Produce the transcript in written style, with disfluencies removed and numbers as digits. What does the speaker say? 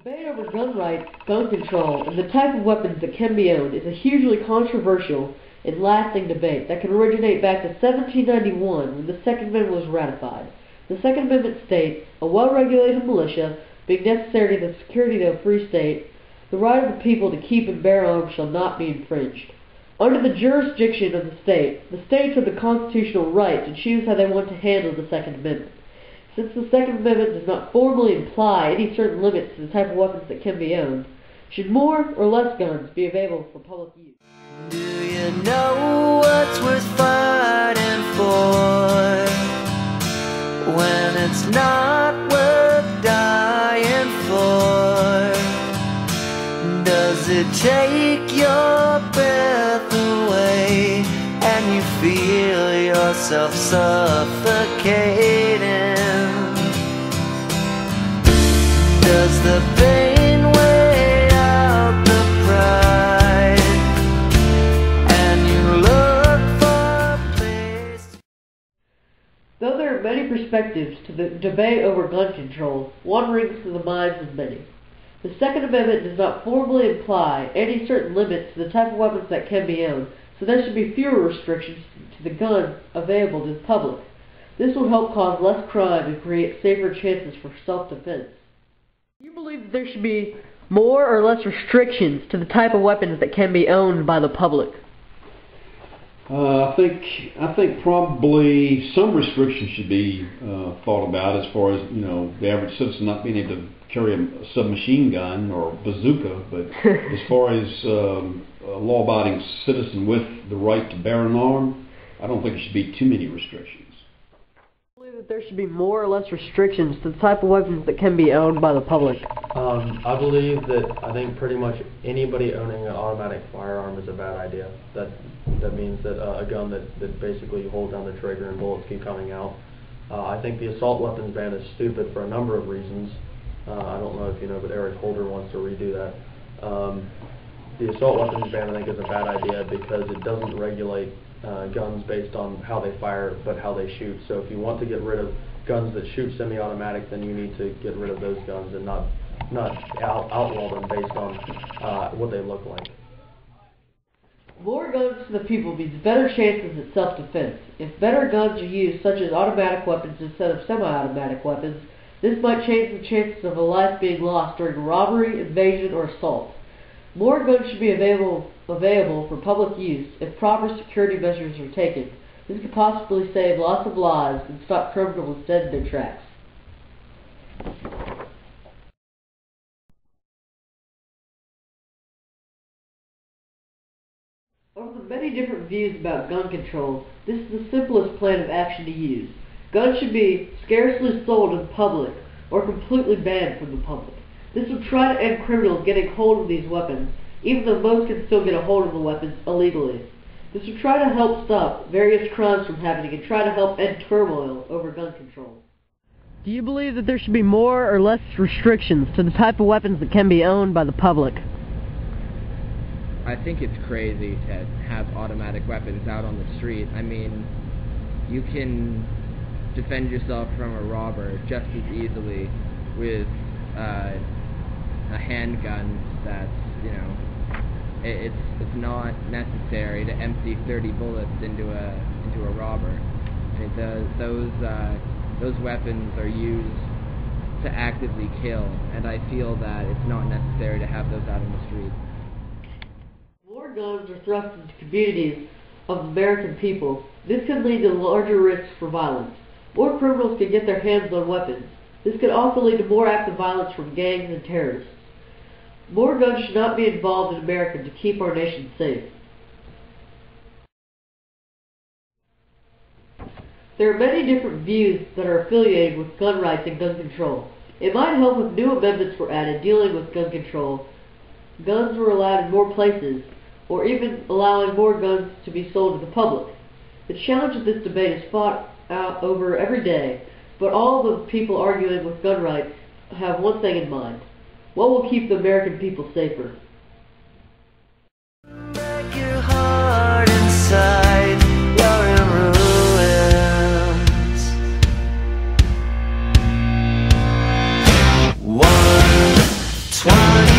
Debate over gun rights, gun control, and the type of weapons that can be owned is a hugely controversial and lasting debate that can originate back to 1791 when the Second Amendment was ratified. The Second Amendment states, a well-regulated militia, being necessary to the security of a free state, the right of the people to keep and bear arms shall not be infringed. Under the jurisdiction of the states have the constitutional right to choose how they want to handle the Second Amendment. Since the Second Amendment does not formally imply any certain limits to the type of weapons that can be owned, should more or less guns be available for public use? Do you know what's worth fighting for when it's not worth dying for? Does it take your breath away and you feel yourself suffocating? Does the pain weigh out the pride and you look for a place? Though there are many perspectives to the debate over gun control, one rings to the minds of many. The Second Amendment does not formally imply any certain limits to the type of weapons that can be owned, so there should be fewer restrictions to the guns available to the public. This will help cause less crime and create safer chances for self-defense. Do you believe that there should be more or less restrictions to the type of weapons that can be owned by the public? I think probably some restrictions should be thought about, as far as, you know, the average citizen not being able to carry a submachine gun or bazooka. But as far as a law-abiding citizen with the right to bear an arm, I don't think there should be too many restrictions. I believe that there should be more or less restrictions to the type of weapons that can be owned by the public. I believe that I think pretty much anybody owning an automatic firearm is a bad idea. That means that a gun that basically you hold down the trigger and bullets keep coming out. I think the assault weapons ban is stupid for a number of reasons. I don't know if you know, but Eric Holder wants to redo that. The assault weapons ban, I think, is a bad idea because it doesn't regulate guns based on how they fire, but how they shoot. So if you want to get rid of guns that shoot semi-automatic, then you need to get rid of those guns and not outlaw them based on what they look like. More guns to the people means better chances at self-defense. If better guns are used, such as automatic weapons instead of semi-automatic weapons, this might change the chances of a life being lost during a robbery, invasion, or assault. More guns should be available for public use if proper security measures are taken. This could possibly save lots of lives and stop criminals dead in their tracks. Of the many different views about gun control, this is the simplest plan of action to use. Guns should be scarcely sold in public or completely banned from the public. This would try to end criminals getting hold of these weapons, even though most can still get a hold of the weapons illegally. This would try to help stop various crimes from happening and try to help end turmoil over gun control. Do you believe that there should be more or less restrictions to the type of weapons that can be owned by the public? I think it's crazy to have automatic weapons out on the street. I mean, you can defend yourself from a robber just as easily with a handgun that's, you know, it's not necessary to empty 30 bullets into a robber. I mean, those weapons are used to actively kill, and I feel that it's not necessary to have those out in the street. More guns are thrust into communities of American people. This could lead to larger risks for violence. More criminals could get their hands on weapons. This could also lead to more acts of violence from gangs and terrorists. More guns should not be involved in America to keep our nation safe. There are many different views that are affiliated with gun rights and gun control. It might help if new amendments were added dealing with gun control. Guns were allowed in more places, or even allowing more guns to be sold to the public. The challenge of this debate is fought out over every day, but all the people arguing with gun rights have one thing in mind: what will keep the American people safer? Break your heart inside, you're in ruins. 1, Swan